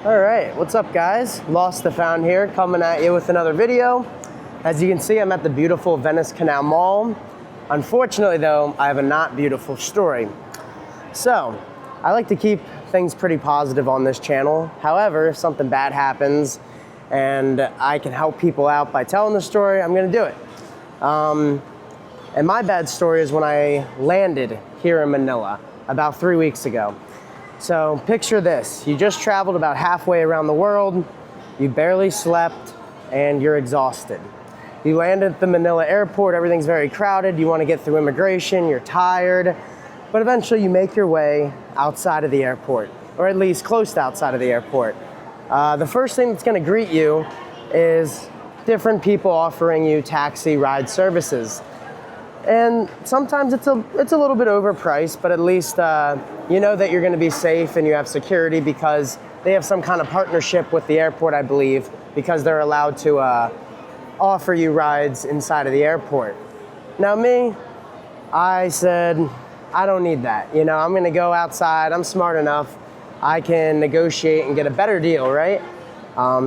All right, what's up guys? Lost to Found here, coming at you with another video. As you can see, I'm at the beautiful Venice Canal Mall. Unfortunately though, I have a not beautiful story. So, I like to keep things pretty positive on this channel. However, if something bad happens and I can help people out by telling the story, I'm gonna do it. And my bad story is when I landed here in Manila about 3 weeks ago. So picture this, you just traveled about halfway around the world, you barely slept, and you're exhausted. You land at the Manila Airport, everything's very crowded, you want to get through immigration, you're tired, but eventually you make your way outside of the airport, or at least close to outside of the airport. The first thing that's going to greet you is different people offering you taxi ride services. And sometimes it's a little bit overpriced, but at least you know that you're going to be safe and you have security because they have some kind of partnership with the airport, I believe, because they're allowed to offer you rides inside of the airport. Now me, I said, I don't need that. You know, I'm going to go outside. I'm smart enough. I can negotiate and get a better deal, right?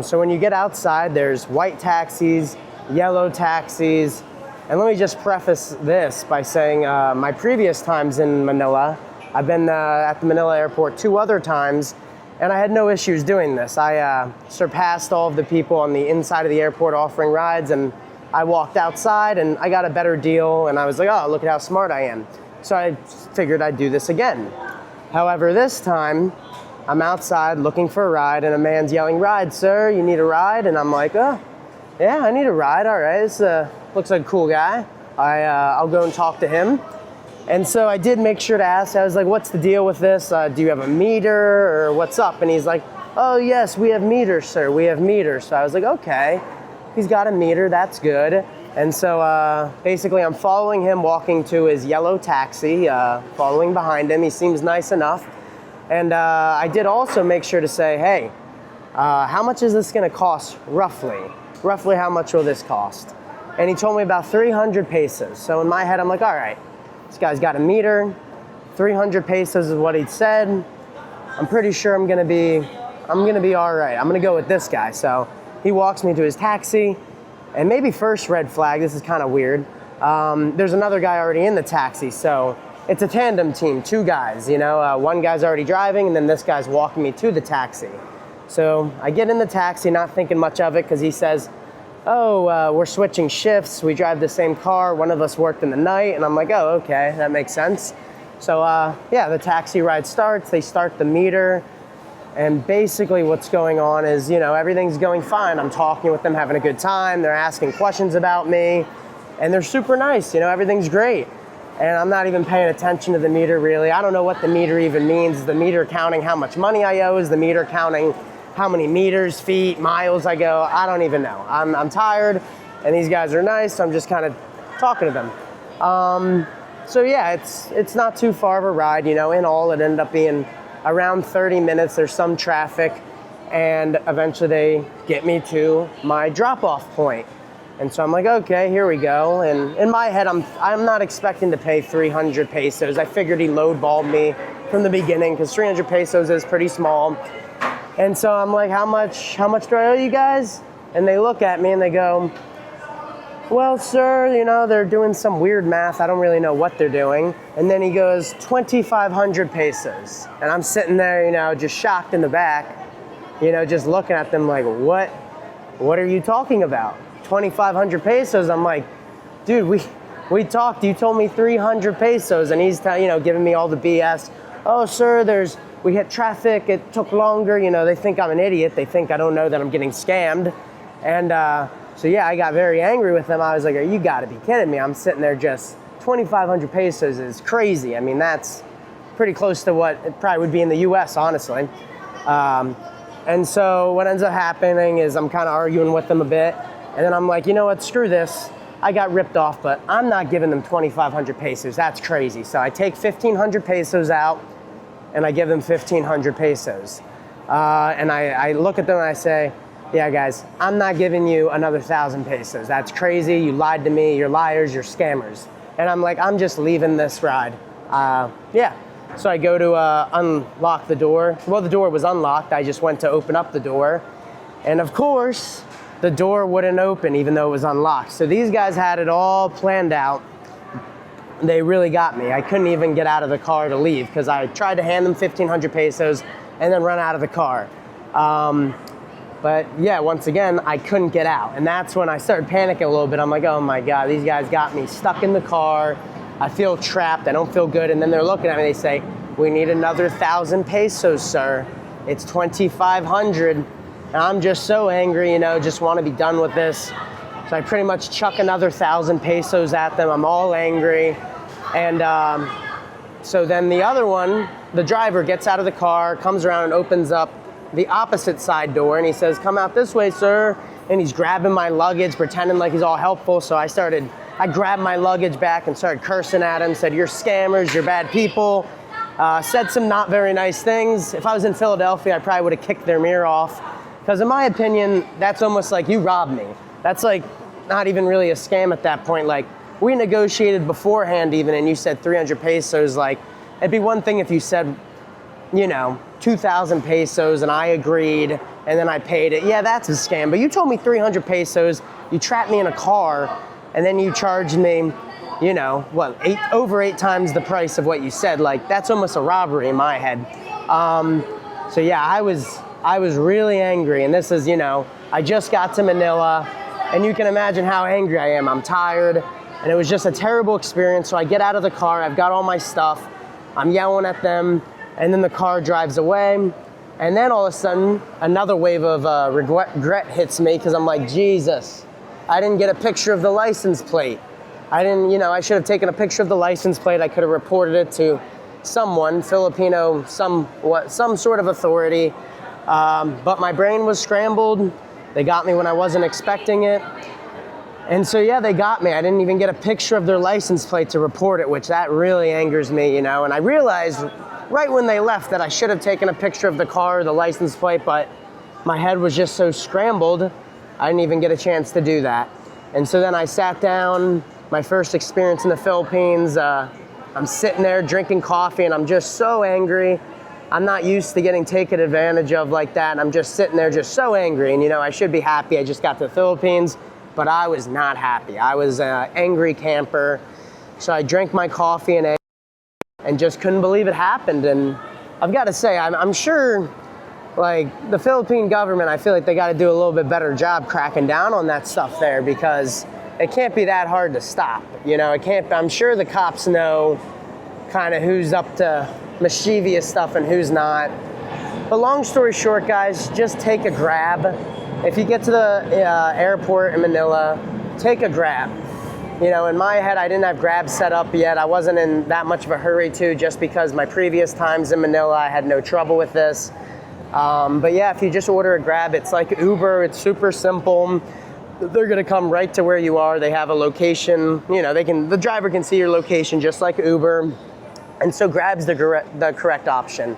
So when you get outside, there's white taxis, yellow taxis. And let me just preface this by saying my previous times in Manila, I've been at the Manila Airport 2 other times, and I had no issues doing this. I surpassed all of the people on the inside of the airport offering rides, and I walked outside and I got a better deal, and I was like, oh, look at how smart I am. So I figured I'd do this again. However, this time, I'm outside looking for a ride, and a man's yelling, "Ride, sir, you need a ride?" And I'm like, oh, yeah, I need a ride, all right. This looks like a cool guy. I'll go and talk to him. And so I did make sure to ask, I was like, what's the deal with this? Do you have a meter or what's up? And he's like, oh yes, we have meters, sir, we have meters. So I was like, okay, he's got a meter, that's good. And so basically I'm following him, walking to his yellow taxi, following behind him. He seems nice enough. And I did also make sure to say, hey, how much is this gonna cost roughly? Roughly how much will this cost? And he told me about 300 pesos. So in my head, I'm like, all right, this guy's got a meter, 300 pesos is what he said. I'm pretty sure I'm gonna be all right. I'm gonna go with this guy. So he walks me to his taxi, and maybe first red flag, this is kind of weird. There's another guy already in the taxi, so it's a tandem team, 2 guys, you know, one guy's already driving, and then this guy's walking me to the taxi. So I get in the taxi, not thinking much of it, because he says, oh, we're switching shifts. We drive the same car. One of us worked in the night. And I'm like, oh, okay, that makes sense. So yeah, the taxi ride starts. They start the meter. And basically what's going on is, you know, everything's going fine. I'm talking with them, having a good time. They're asking questions about me. And they're super nice. You know, everything's great. And I'm not even paying attention to the meter, really. I don't know what the meter even means. Is the meter counting how much money I owe? Is the meter counting how many meters, feet, miles I go? I don't even know. I'm tired, and these guys are nice, so I'm just kind of talking to them. So yeah, it's not too far of a ride, you know. In all, it ended up being around 30 minutes. There's some traffic, and eventually they get me to my drop-off point. And so I'm like, okay, here we go. And in my head, I'm not expecting to pay 300 pesos. I figured he lowballed me from the beginning, because 300 pesos is pretty small. And so I'm like, how much do I owe you guys? And they look at me and they go, well, sir, you know, they're doing some weird math. I don't really know what they're doing. And then he goes, 2,500 pesos. And I'm sitting there, you know, just shocked in the back, you know, just looking at them like, what are you talking about? 2,500 pesos. I'm like, dude, we talked, you told me 300 pesos. And he's, you know, giving me all the BS. Oh, sir, we hit traffic, it took longer, you know, they think I'm an idiot, they think I don't know that I'm getting scammed. And so yeah, I got very angry with them. I was like, you gotta be kidding me. I'm sitting there just, 2,500 pesos is crazy. I mean, that's pretty close to what it probably would be in the US, honestly. And so what ends up happening is I'm kind of arguing with them a bit. And then I'm like, you know what, screw this. I got ripped off, but I'm not giving them 2,500 pesos. That's crazy. So I take 1,500 pesos out, and I give them 1,500 pesos. And I look at them and I say, yeah, guys, I'm not giving you another 1,000 pesos. That's crazy. You lied to me. You're liars. You're scammers. And I'm like, I'm just leaving this ride. Yeah. So I go to unlock the door. Well, the door was unlocked. I just went to open up the door. And of course, the door wouldn't open even though it was unlocked. So these guys had it all planned out. They really got me. I couldn't even get out of the car to leave because I tried to hand them 1,500 pesos and then run out of the car. But yeah, once again, I couldn't get out. And that's when I started panicking a little bit. I'm like, oh my God, these guys got me stuck in the car. I feel trapped, I don't feel good. And then they're looking at me, they say, we need another 1,000 pesos, sir. It's 2,500. And I'm just so angry, you know, just want to be done with this. So I pretty much chuck another 1,000 pesos at them. I'm all angry. And so then the other one, the driver gets out of the car, comes around and opens up the opposite side door, and he says, come out this way, sir. And he's grabbing my luggage, pretending like he's all helpful. So I grabbed my luggage back and started cursing at him, said, you're scammers, you're bad people. Said some not very nice things. If I was in Philadelphia, I probably would have kicked their mirror off. Because in my opinion, that's almost like you robbed me. That's like not even really a scam at that point. Like, we negotiated beforehand even, and you said 300 pesos. Like, it'd be one thing if you said, you know, 2,000 pesos and I agreed and then I paid it. Yeah, that's a scam. But you told me 300 pesos, you trapped me in a car, and then you charged me, you know, what, over 8 times the price of what you said. Like, that's almost a robbery in my head. So yeah, I was really angry. And this is, you know, I just got to Manila, and you can imagine how angry I am. I'm tired, and it was just a terrible experience. So I get out of the car, I've got all my stuff, I'm yelling at them, and then the car drives away. And then all of a sudden, another wave of regret hits me, because I'm like, Jesus, I didn't get a picture of the license plate. I should have taken a picture of the license plate. I could have reported it to someone, Filipino, some sort of authority. But my brain was scrambled. They got me when I wasn't expecting it. And so yeah, they got me. I didn't even get a picture of their license plate to report it, which that really angers me, you know. And I realized right when they left that I should have taken a picture of the car, the license plate, but my head was just so scrambled, I didn't even get a chance to do that. And so then I sat down, my first experience in the Philippines. I'm sitting there drinking coffee, and I'm just so angry. I'm not used to getting taken advantage of like that. And I'm just sitting there just so angry. And you know, I should be happy. I just got to the Philippines, but I was not happy. I was an angry camper. So I drank my coffee and just couldn't believe it happened. And I've got to say, I'm sure, like, the Philippine government, I feel like they got to do a little bit better job cracking down on that stuff there, because it can't be that hard to stop. You know, I'm sure the cops know kind of who's up to mischievous stuff and who's not. But long story short, guys, just take a Grab. If you get to the airport in Manila, take a Grab. You know, in my head, I didn't have Grab set up yet. I wasn't in that much of a hurry to, just because my previous times in Manila, I had no trouble with this. But yeah, if you just order a Grab, it's like Uber. It's super simple. They're gonna come right to where you are. They have a location. You know, the driver can see your location just like Uber. And so Grab's the correct option.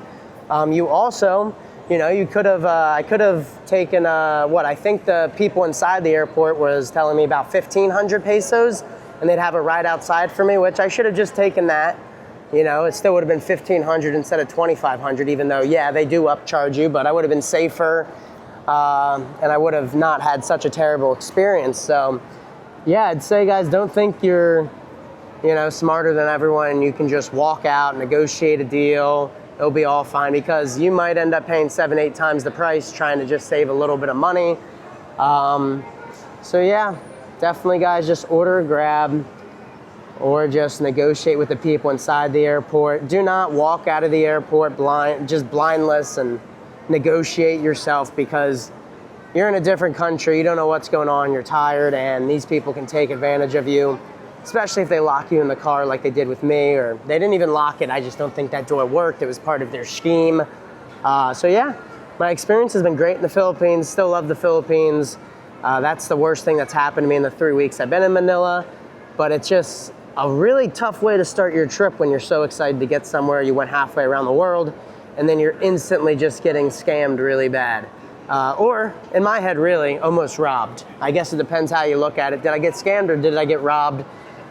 You also, you know, I could have taken I think the people inside the airport was telling me about 1,500 pesos, and they'd have a ride outside for me, which I should have just taken that. You know, it still would have been 1,500 instead of 2,500, even though, yeah, they do upcharge you, but I would have been safer, and I would have not had such a terrible experience. So, yeah, I'd say, guys, don't think you're, you know, smarter than everyone and you can just walk out, negotiate a deal, it'll be all fine, because you might end up paying 7-8 times the price trying to just save a little bit of money. So yeah, definitely, guys, just order a Grab or just negotiate with the people inside the airport. Do not walk out of the airport blindless and negotiate yourself, because you're in a different country, you don't know what's going on, you're tired, and these people can take advantage of you. Especially if they lock you in the car like they did with me, or they didn't even lock it. I just don't think that door worked. It was part of their scheme. So yeah, my experience has been great in the Philippines. Still love the Philippines. That's the worst thing that's happened to me in the 3 weeks I've been in Manila. But it's just a really tough way to start your trip when you're so excited to get somewhere. You went halfway around the world, and then you're instantly just getting scammed really bad. Or, in my head, really, almost robbed. I guess it depends how you look at it. Did I get scammed or did I get robbed?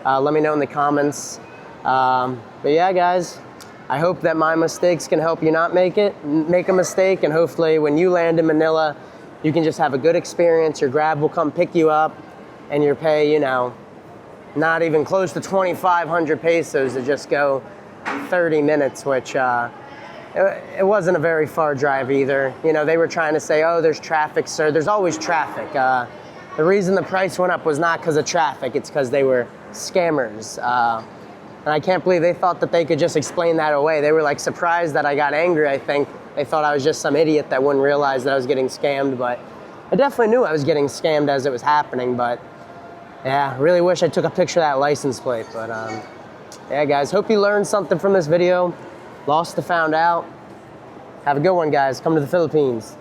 Let me know in the comments. But yeah, guys, I hope that my mistakes can help you not make a mistake, and hopefully when you land in Manila, you can just have a good experience. Your Grab will come pick you up, and you'll pay, you know, not even close to 2,500 pesos to just go 30 minutes, which it wasn't a very far drive either. You know, they were trying to say, oh, there's traffic, sir. There's always traffic. The reason the price went up was not because of traffic, it's because they were scammers. And I can't believe they thought that they could just explain that away. They were like surprised that I got angry, I think. They thought I was just some idiot that wouldn't realize that I was getting scammed, but I definitely knew I was getting scammed as it was happening, but yeah, really wish I took a picture of that license plate. But yeah, guys, hope you learned something from this video. Lost to found out. Have a good one, guys. Come to the Philippines.